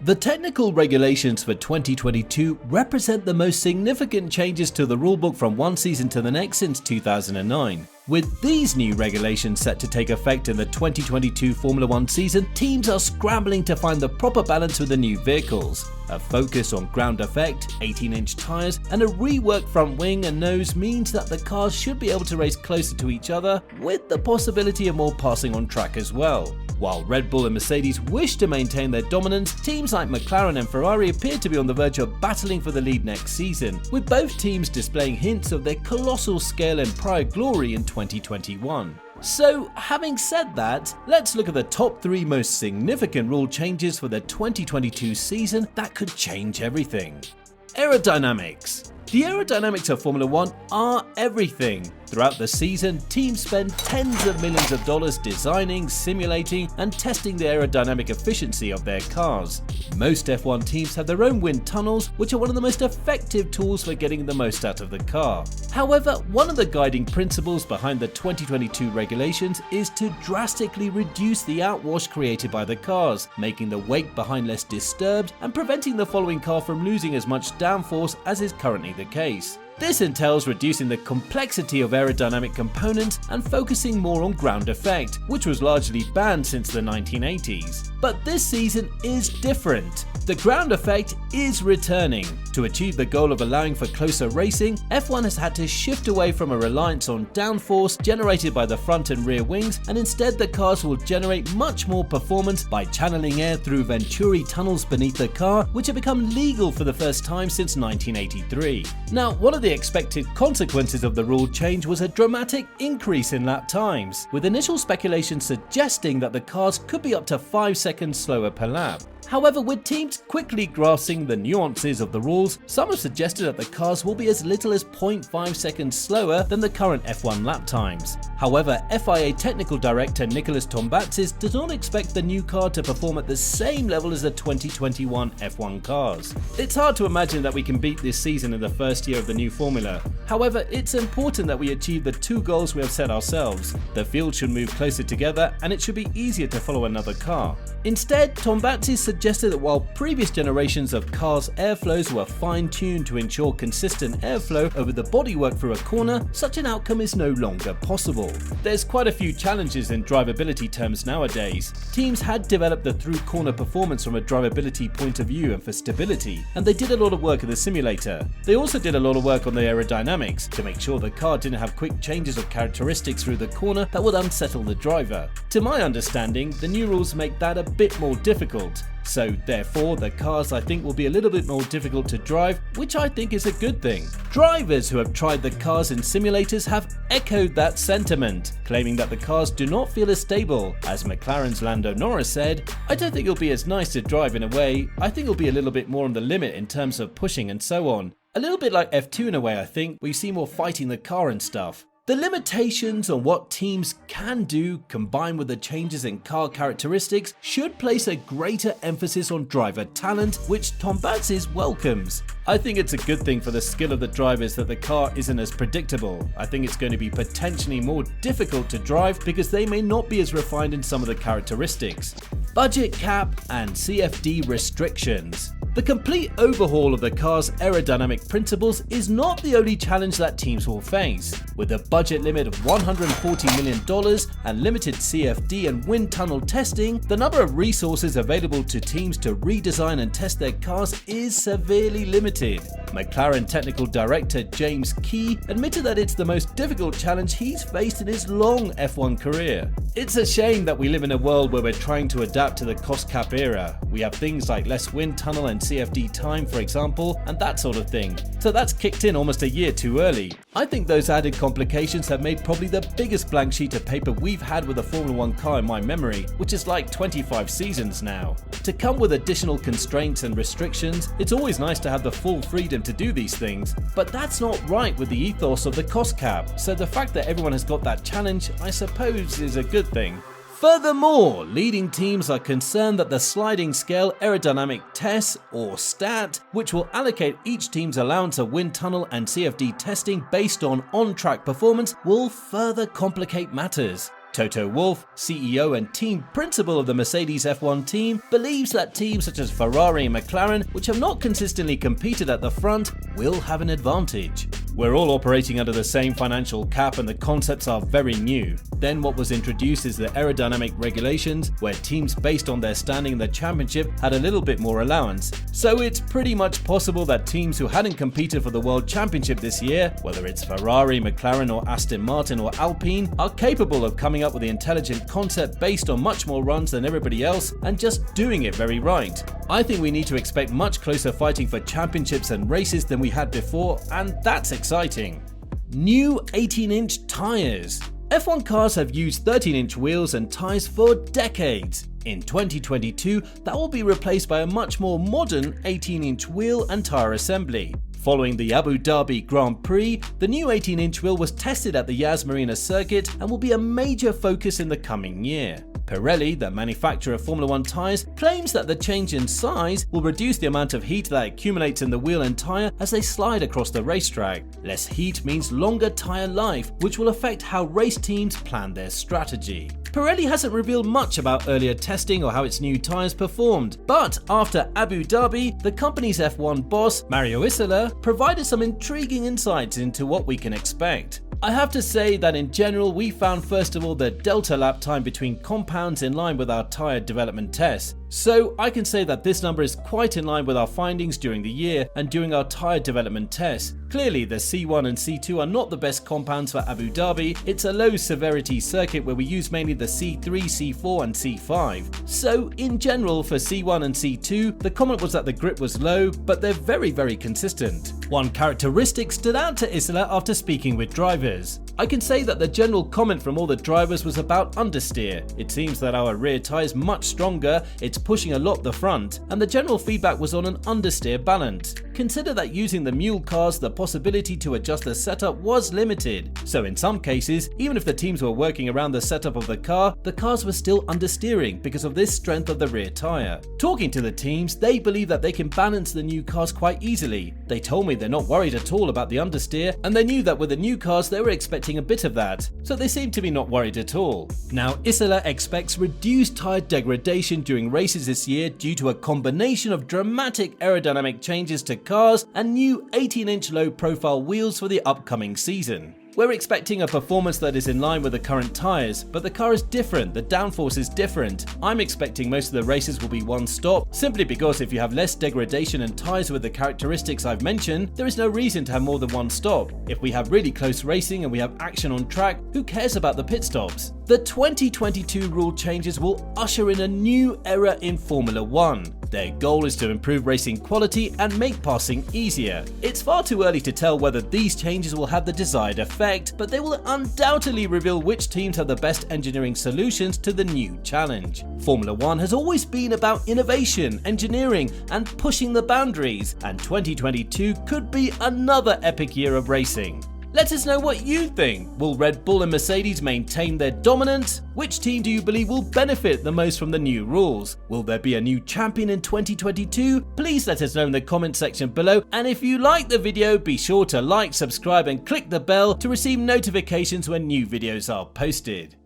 The technical regulations for 2022 represent the most significant changes to the rulebook from one season to the next since 2009. With these new regulations set to take effect in the 2022 Formula 1 season, teams are scrambling to find the proper balance with the new vehicles. A focus on ground effect, 18-inch tyres, and a reworked front wing and nose means that the cars should be able to race closer to each other, with the possibility of more passing on track as well. While Red Bull and Mercedes wish to maintain their dominance, teams like McLaren and Ferrari appear to be on the verge of battling for the lead next season, with both teams displaying hints of their colossal scale and prior glory in 2021. So, having said that, let's look at the top 3 most significant rule changes for the 2022 season that could change everything. Aerodynamics. The aerodynamics of Formula 1 are everything. Throughout the season, teams spend tens of millions of dollars designing, simulating, and testing the aerodynamic efficiency of their cars. Most F1 teams have their own wind tunnels, which are one of the most effective tools for getting the most out of the car. However, one of the guiding principles behind the 2022 regulations is to drastically reduce the outwash created by the cars, making the wake behind less disturbed and preventing the following car from losing as much downforce as is currently the case. This entails reducing the complexity of aerodynamic components and focusing more on ground effect, which was largely banned since the 1980s. But this season is different. The ground effect is returning. To achieve the goal of allowing for closer racing, F1 has had to shift away from a reliance on downforce generated by the front and rear wings, and instead the cars will generate much more performance by channeling air through Venturi tunnels beneath the car, which have become legal for the first time since 1983. Now, one of the expected consequences of the rule change was a dramatic increase in lap times, with initial speculation suggesting that the cars could be up to 5 seconds slower per lap. However, with teams quickly grasping the nuances of the rules, some have suggested that the cars will be as little as 0.5 seconds slower than the current F1 lap times. However, FIA Technical Director Nicholas Tombazis does not expect the new car to perform at the same level as the 2021 F1 cars. It's hard to imagine that we can beat this season in the first year of the new formula. However, it's important that we achieve the 2 goals we have set ourselves. The field should move closer together and it should be easier to follow another car. Instead, Tombazis suggested that while previous generations of cars' airflows were fine-tuned to ensure consistent airflow over the bodywork through a corner, such an outcome is no longer possible. There's quite a few challenges in drivability terms nowadays. Teams had developed the through corner performance from a drivability point of view and for stability, and they did a lot of work in the simulator. They also did a lot of work on the aerodynamics to make sure the car didn't have quick changes of characteristics through the corner that would unsettle the driver. To my understanding, the new rules make that a bit more difficult. So therefore, the cars I think will be a little bit more difficult to drive, which I think is a good thing. Drivers who have tried the cars in simulators have echoed that sentiment, claiming that the cars do not feel as stable. As McLaren's Lando Norris said, "I don't think it'll be as nice to drive in a way. I think it'll be a little bit more on the limit in terms of pushing and so on. A little bit like F2 in a way, I think, where you see more fighting the car and stuff." The limitations on what teams can do, combined with the changes in car characteristics, should place a greater emphasis on driver talent, which Tombazis welcomes. I think it's a good thing for the skill of the drivers that the car isn't as predictable. I think it's going to be potentially more difficult to drive because they may not be as refined in some of the characteristics. Budget cap and CFD restrictions. The complete overhaul of the car's aerodynamic principles is not the only challenge that teams will face. With a budget limit of $140 million and limited CFD and wind tunnel testing, the number of resources available to teams to redesign and test their cars is severely limited. McLaren Technical Director James Key admitted that it's the most difficult challenge he's faced in his long F1 career. It's a shame that we live in a world where we're trying to adapt to the cost cap era. We have things like less wind tunnel and CFD time, for example, and that sort of thing. So that's kicked in almost a year too early. I think those added complications have made probably the biggest blank sheet of paper we've had with a Formula 1 car in my memory, which is like 25 seasons now. To come with additional constraints and restrictions, it's always nice to have the full freedom to do these things, but that's not right with the ethos of the cost cap, so the fact that everyone has got that challenge, I suppose, is a good thing. Furthermore, leading teams are concerned that the sliding scale aerodynamic tests, or STAT, which will allocate each team's allowance of wind tunnel and CFD testing based on on-track performance, will further complicate matters. Toto Wolff, CEO and team principal of the Mercedes F1 team, believes that teams such as Ferrari and McLaren, which have not consistently competed at the front, will have an advantage. We're all operating under the same financial cap and the concepts are very new. Then what was introduced is the aerodynamic regulations, where teams based on their standing in the championship had a little bit more allowance. So it's pretty much possible that teams who hadn't competed for the World Championship this year, whether it's Ferrari, McLaren or Aston Martin or Alpine, are capable of coming up with the intelligent concept based on much more runs than everybody else and just doing it very right. I think we need to expect much closer fighting for championships and races than we had before, and that's exciting. New 18-inch tyres. F1 cars have used 13-inch wheels and tyres for decades. In 2022, that will be replaced by a much more modern 18-inch wheel and tyre assembly. Following the Abu Dhabi Grand Prix, the new 18-inch wheel was tested at the Yas Marina circuit and will be a major focus in the coming year. Pirelli, the manufacturer of Formula 1 tyres, claims that the change in size will reduce the amount of heat that accumulates in the wheel and tyre as they slide across the racetrack. Less heat means longer tyre life, which will affect how race teams plan their strategy. Pirelli hasn't revealed much about earlier testing or how its new tyres performed, but after Abu Dhabi, the company's F1 boss, Mario Isola, provided some intriguing insights into what we can expect. I have to say that in general we found first of all the delta lap time between compounds in line with our tyre development tests. So I can say that this number is quite in line with our findings during the year and during our tyre development tests. Clearly the C1 and C2 are not the best compounds for Abu Dhabi. It's a low severity circuit where we use mainly the C3, C4 and C5. So in general for C1 and C2, the comment was that the grip was low, but they're very consistent. One characteristic stood out to Isola after speaking with drivers. I can say that the general comment from all the drivers was about understeer. It seems that our rear tyre is much stronger, it's pushing a lot the front, and the general feedback was on an understeer balance. Consider that using the mule cars, the possibility to adjust the setup was limited. So in some cases, even if the teams were working around the setup of the cars were still understeering because of this strength of the rear tyre. Talking to the teams, they believe that they can balance the new cars quite easily. They told me they're not worried at all about the understeer, and they knew that with the new cars they were expecting a bit of that, so they seem to be not worried at all. Now Isola expects reduced tyre degradation during races this year due to a combination of dramatic aerodynamic changes to cars and new 18-inch low profile wheels for the upcoming season. We're expecting a performance that is in line with the current tyres, but the car is different, the downforce is different. I'm expecting most of the races will be one stop, simply because if you have less degradation and tyres with the characteristics I've mentioned, there is no reason to have more than one stop. If we have really close racing and we have action on track, who cares about the pit stops? The 2022 rule changes will usher in a new era in Formula 1. Their goal is to improve racing quality and make passing easier. It's far too early to tell whether these changes will have the desired effect, but they will undoubtedly reveal which teams have the best engineering solutions to the new challenge. Formula 1 has always been about innovation, engineering, and pushing the boundaries, and 2022 could be another epic year of racing. Let us know what you think. Will Red Bull and Mercedes maintain their dominance? Which team do you believe will benefit the most from the new rules? Will there be a new champion in 2022? Please let us know in the comment section below, and if you like the video, be sure to like, subscribe and click the bell to receive notifications when new videos are posted.